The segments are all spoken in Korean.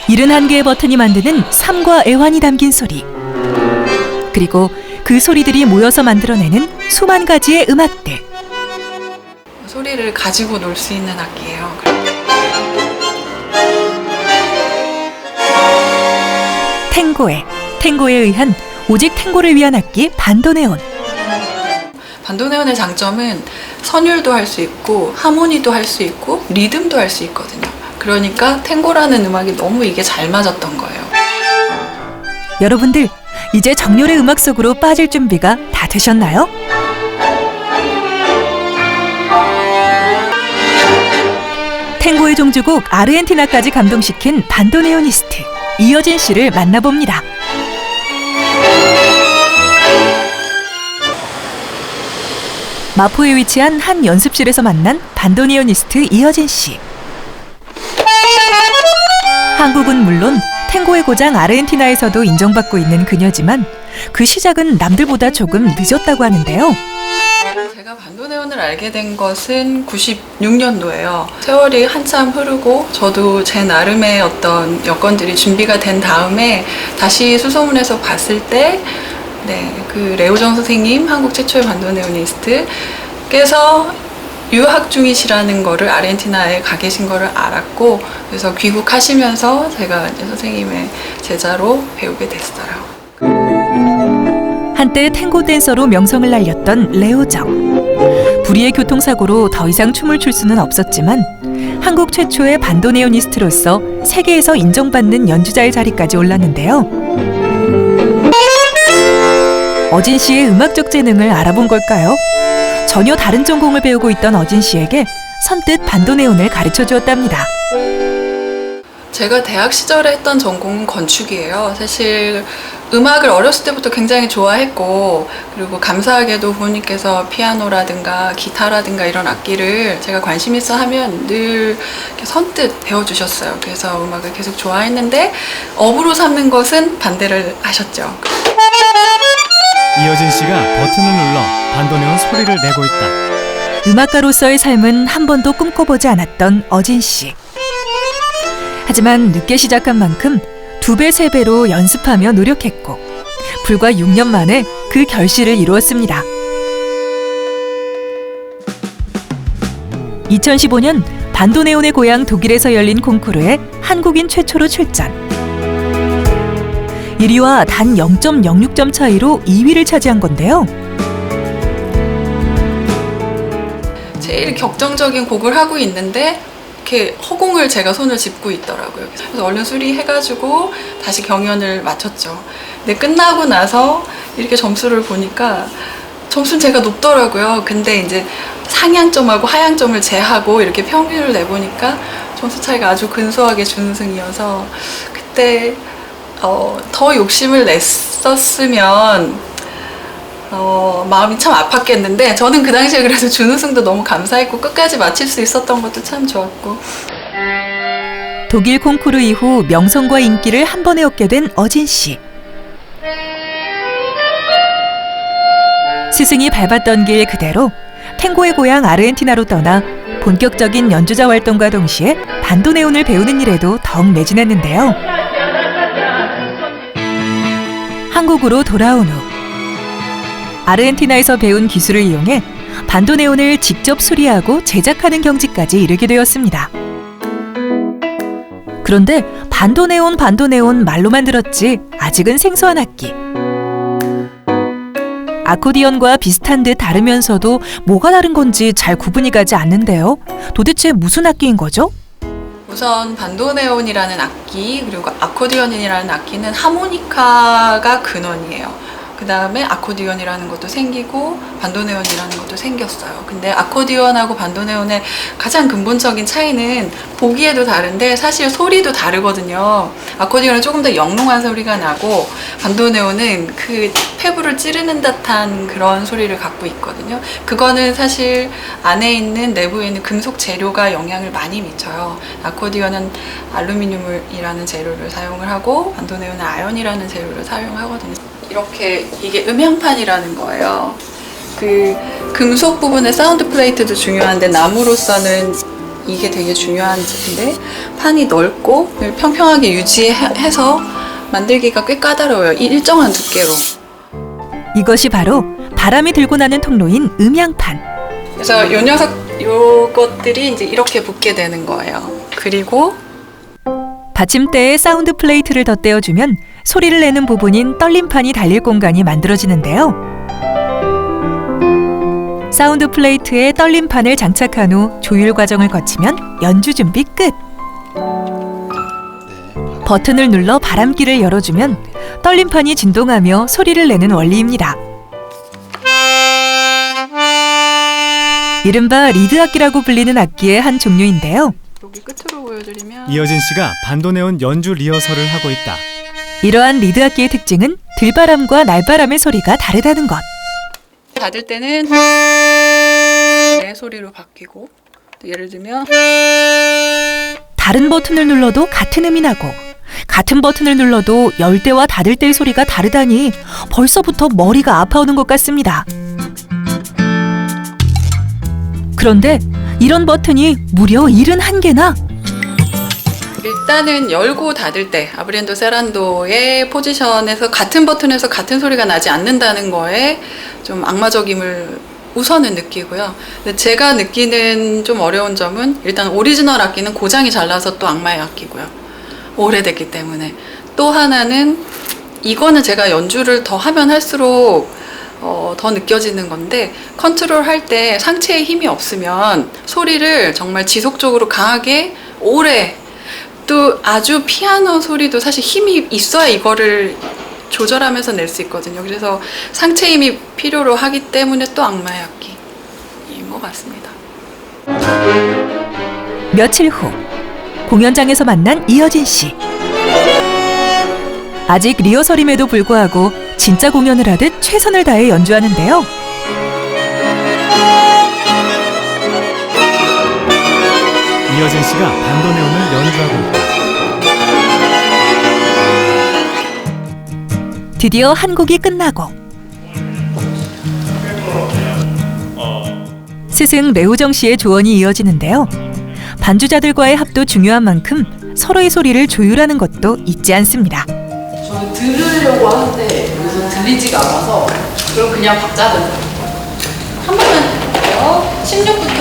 71개의 버튼이 만드는 삶과 애환이 담긴 소리. 그리고 그 소리들이 모여서 만들어내는 수만 가지의 음악들. 소리를 가지고 놀 수 있는 악기예요. 탱고에 의한 오직 탱고를 위한 악기 반도네온. 반도네온의 장점은 선율도 할 수 있고 하모니도 할 수 있고 리듬도 할 수 있거든요. 그러니까 탱고라는 음악이 너무 이게 잘 맞았던 거예요. 여러분들 이제 정열의 음악 속으로 빠질 준비가 다 되셨나요? 탱고의 종주국 아르헨티나까지 감동시킨 반도네오니스트 이여진 씨를 만나봅니다. 마포에 위치한 한 연습실에서 만난 반도네오니스트 이여진 씨. 한국은 물론 탱고의 고장 아르헨티나에서도 인정받고 있는 그녀지만 그 시작은 남들보다 조금 늦었다고 하는데요. 제가 반도네온을 알게 된 것은 96년도예요. 세월이 한참 흐르고 저도 제 나름의 어떤 여건들이 준비가 된 다음에 다시 수소문에서 봤을 때 그 레오정 선생님, 한국 최초의 반도네오니스트께서 유학 중이시라는 거를 아르헨티나에 가 계신 거를 알았고, 그래서 귀국하시면서 제가 이제 선생님의 제자로 배우게 됐어요. 한때 탱고 댄서로 명성을 날렸던 레오정. 불의의 교통사고로 더 이상 춤을 출 수는 없었지만 한국 최초의 반도네오니스트로서 세계에서 인정받는 연주자의 자리까지 올랐는데요. 어진 씨의 음악적 재능을 알아본 걸까요? 전혀 다른 전공을 배우고 있던 어진 씨에게 선뜻 반도네온을 가르쳐 주었답니다. 제가 대학 시절에 했던 전공은 건축이에요. 사실 음악을 어렸을 때부터 굉장히 좋아했고, 그리고 감사하게도 부모님께서 피아노라든가 기타라든가 이런 악기를 제가 관심 있어 하면 늘 이렇게 선뜻 배워주셨어요. 그래서 음악을 계속 좋아했는데 업으로 삼는 것은 반대를 하셨죠. 이여진 씨가 버튼을 눌러 반도네온 소리를 내고 있다. 음악가로서의 삶은 한 번도 꿈꿔보지 않았던 어진 씨. 하지만 늦게 시작한 만큼 2배, 3배로 연습하며 노력했고 불과 6년 만에 그 결실을 이루었습니다. 2015년 반도네온의 고향 독일에서 열린 콩쿠르에 한국인 최초로 출전. 1위와 단 0.06점 차이로 2위를 차지한 건데요. 제일 격정적인 곡을 하고 있는데 이렇게 허공을 제가 손을 짚고 있더라고요. 그래서 얼른 수리해가지고 다시 경연을 마쳤죠. 근데 끝나고 나서 이렇게 점수를 보니까 점수는 제가 높더라고요. 근데 이제 상향점하고 하향점을 제하고 이렇게 평균을 내보니까 점수 차이가 아주 근소하게 준우승이어서 그때 더 욕심을 냈었으면 마음이 참 아팠겠는데, 저는 그 당시에 그래서 준우승도 너무 감사했고 끝까지 마칠 수 있었던 것도 참 좋았고. 독일 콩쿠르 이후 명성과 인기를 한 번에 얻게 된 어진 씨. 스승이 밟았던 길 그대로 탱고의 고향 아르헨티나로 떠나 본격적인 연주자 활동과 동시에 반도네온을 배우는 일에도 더욱 매진했는데요. 한국으로 돌아온 후 아르헨티나에서 배운 기술을 이용해 반도네온을 직접 수리하고 제작하는 경지까지 이르게 되었습니다. 그런데 반도네온 말로만 들었지 아직은 생소한 악기. 아코디언과 비슷한 듯 다르면서도 뭐가 다른 건지 잘 구분이 가지 않는데요. 도대체 무슨 악기인 거죠? 우선 반도네온이라는 악기, 그리고 아코디언이라는 악기는 하모니카가 근원이에요. 그 다음에 아코디언이라는 것도 생기고 반도네온이라는 것도 생겼어요. 근데 아코디언하고 반도네온의 가장 근본적인 차이는 보기에도 다른데 사실 소리도 다르거든요. 아코디언은 조금 더 영롱한 소리가 나고 반도네온은 그 폐부를 찌르는 듯한 그런 소리를 갖고 있거든요. 그거는 사실 안에 있는 내부에 있는 금속 재료가 영향을 많이 미쳐요. 아코디언은 알루미늄이라는 재료를 사용을 하고 반도네온은 아연이라는 재료를 사용하거든요. 이렇게 이게 음향판이라는 거예요. 그 금속 부분의 사운드 플레이트도 중요한데 나무로서는 이게 되게 중요한데 판이 넓고 평평하게 유지해서 만들기가 꽤 까다로워요. 일정한 두께로. 이것이 바로 바람이 들고 나는 통로인 음향판. 그래서 요것들이 이제 이렇게 붙게 되는 거예요. 그리고 받침대에 사운드 플레이트를 덧대어주면 소리를 내는 부분인 떨림판이 달릴 공간이 만들어지는데요. 사운드 플레이트에 떨림판을 장착한 후 조율 과정을 거치면 연주 준비 끝. 버튼을 눌러 바람기를 열어주면 떨림판이 진동하며 소리를 내는 원리입니다. 이른바 리드악기라고 불리는 악기의 한 종류인데요. 여기 끝으로 보여드리면 이어진 씨가 반도네온 연주 리허설을 하고 있다. 이러한 리드악기의 특징은 들바람과 날바람의 소리가 다르다는 것. 닫을 때는 내 소리로 바뀌고 예를 들면 다른 버튼을 눌러도 같은 음이 나고 같은 버튼을 눌러도 열 때와 닫을 때의 소리가 다르다니 벌써부터 머리가 아파오는 것 같습니다. 그런데 이런 버튼이 무려 71개나? 일단은 열고 닫을 때 아브리엔도 세란도의 포지션에서 같은 버튼에서 같은 소리가 나지 않는다는 거에 좀 악마적임을 우선은 느끼고요. 근데 제가 느끼는 좀 어려운 점은 일단 오리지널 악기는 고장이 잘 나서 또 악마의 악기고요. 오래됐기 때문에. 또 하나는 이거는 제가 연주를 더 하면 할수록 더 느껴지는 건데 컨트롤 할 때 상체에 힘이 없으면 소리를 정말 지속적으로 강하게 오래 또 아주 피아노 소리도 사실 힘이 있어야 이거를 조절하면서 낼 수 있거든요. 그래서 상체 힘이 필요로 하기 때문에 또 악마의 악기인 것 같습니다. 며칠 후 공연장에서 만난 이어진 씨. 아직 리허설임에도 불구하고 진짜 공연을 하듯 최선을 다해 연주하는데요. 이어진 씨가 반도네온을 연주하고 있다. 드디어 한 곡이 끝나고 스승 레우정 씨의 조언이 이어지는데요. 반주자들과의 합도 중요한 만큼 서로의 소리를 조율하는 것도 잊지 않습니다. 저는 들으려고 하는데 여기서 들리지가 않아서 그럼 그냥 박자를 한 번만 해볼게요. 16부터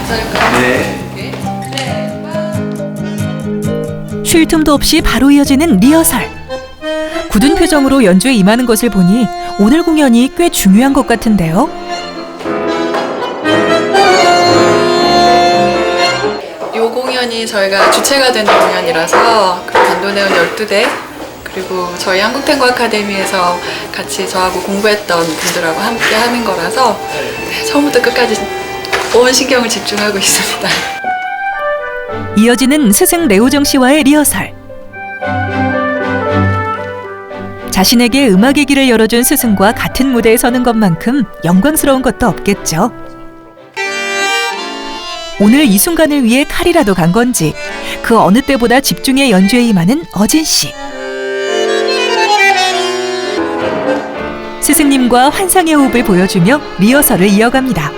할까요? 네. 쉴 틈도 없이 바로 이어지는 리허설. 굳은 표정으로 연주에 임하는 것을 보니 오늘 공연이 꽤 중요한 것 같은데요. 이 공연이 저희가 주체가 되는 공연이라서 반도네온 12대 그리고 저희 한국탱고 아카데미에서 같이 저하고 공부했던 분들하고 함께 하는 거라서 처음부터 끝까지 온 신경을 집중하고 있습니다. 이어지는 스승 레오정 씨와의 리허설. 자신에게 음악의 길을 열어준 스승과 같은 무대에 서는 것만큼 영광스러운 것도 없겠죠. 오늘 이 순간을 위해 칼이라도 간 건지 그 어느 때보다 집중해 연주에 임하는 어진 씨. 스승님과 환상의 호흡을 보여주며 리허설을 이어갑니다.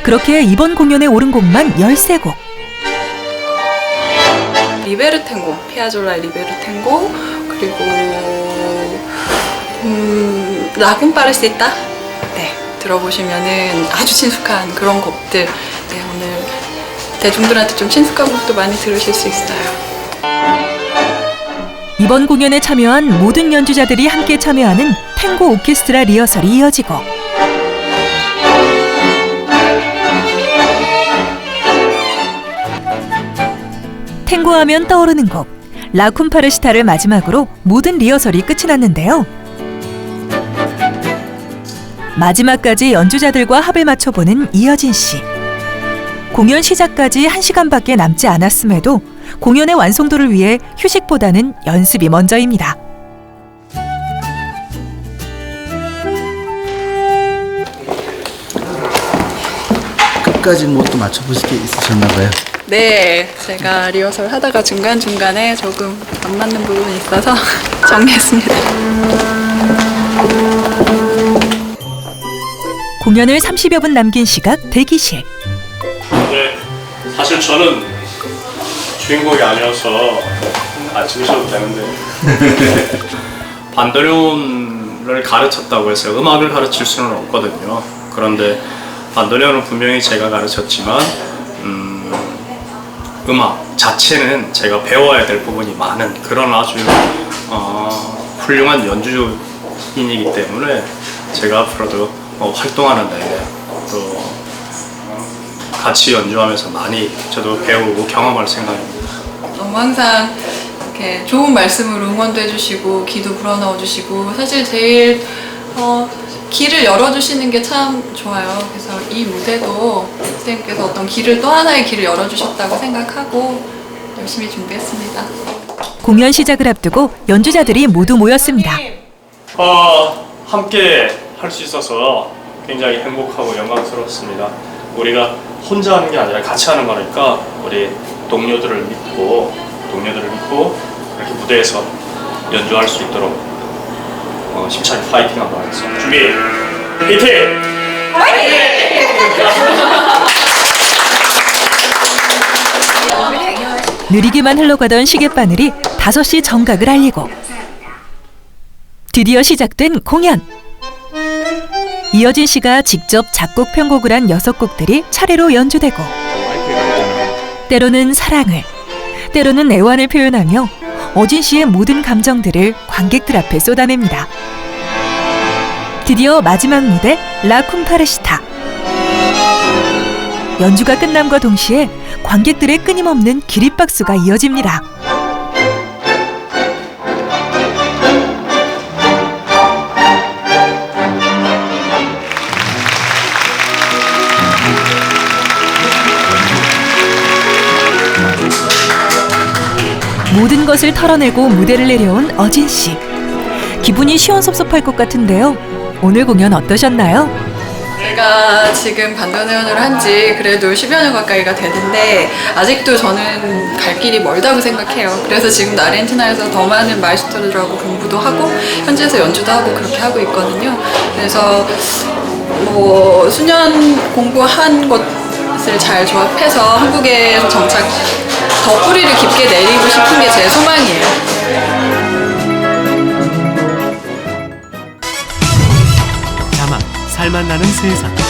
그렇게 이번 공연에 오른 곡만 13곡. 리베르탱고, 피아졸라의 리베르탱고 그리고 라군파르시타 네, 들어보시면은 아주 친숙한 그런 곡들 네, 오늘 대중들한테 좀 친숙한 곡도 많이 들으실 수 있어요. 이번 공연에 참여한 모든 연주자들이 함께 참여하는 탱고 오케스트라 리허설이 이어지고 탱고하면 떠오르는 곡 라쿤파르시타를 마지막으로 모든 리허설이 끝이 났는데요. 마지막까지 연주자들과 합을 맞춰보는 이어진 씨. 공연 시작까지 1시간밖에 남지 않았음에도 공연의 완성도를 위해 휴식보다는 연습이 먼저입니다. 끝까지 뭐 또 맞춰보실 게 있으셨나 봐요. 네, 제가 리허설 하다가 중간중간에 조금 안 맞는 부분이 있어서 정리했습니다. 공연을 30여 분 남긴 시각 대기실. 사실 저는 주인공이 아니어서 안 찍으셔도 되는데 반도neon을 가르쳤다고 해서 음악을 가르칠 수는 없거든요. 그런데 반도neon은 분명히 제가 가르쳤지만 음악 자체는 제가 배워야 될 부분이 많은 그런 아주 훌륭한 연주인이기 때문에 제가 앞으로도 활동하는데 또 같이 연주하면서 많이 저도 배우고 경험할 생각입니다. 너무 항상 이렇게 좋은 말씀으로 응원도 해주시고 기도 불어넣어 주시고 사실 제일 길을 열어주시는 게 참 좋아요. 그래서 이 무대도 선생님께서 어떤 길을 또 하나의 길을 열어주셨다고 생각하고 열심히 준비했습니다. 공연 시작을 앞두고 연주자들이 모두 모였습니다. 함께 할 수 있어서 굉장히 행복하고 영광스럽습니다. 우리가 혼자 하는 게 아니라 같이 하는 거니까 우리 동료들을 믿고 이렇게 무대에서 연주할 수 있도록 힘차게 파이팅 한번 하겠습니다. 준비, 파이팅! 느리게만 흘러가던 시계바늘이 5시 정각을 알리고 드디어 시작된 공연. 이어진 씨가 직접 작곡 편곡을 한 6곡들이 차례로 연주되고 때로는 사랑을, 때로는 애환을 표현하며 어진 씨의 모든 감정들을 관객들 앞에 쏟아냅니다. 드디어 마지막 무대 라 쿰파르시타. 연주가 끝남과 동시에 관객들의 끊임없는 기립박수가 이어집니다. 모든 것을 털어내고 무대를 내려온 어진 씨. 기분이 시원섭섭할 것 같은데요. 오늘 공연 어떠셨나요? 제가 지금 반도네온을 한 지 그래도 10여 년 가까이가 되는데 아직도 저는 갈 길이 멀다고 생각해요. 그래서 지금 아르헨티나에서 더 많은 마이스터들하고 공부도 하고 현지에서 연주도 하고 그렇게 하고 있거든요. 그래서 뭐 수년 공부한 것을 잘 조합해서 한국에서 정착 더 뿌리를 깊게 내리고 싶은 게 제 소망이에요. 자막, 살맛 나는 세상.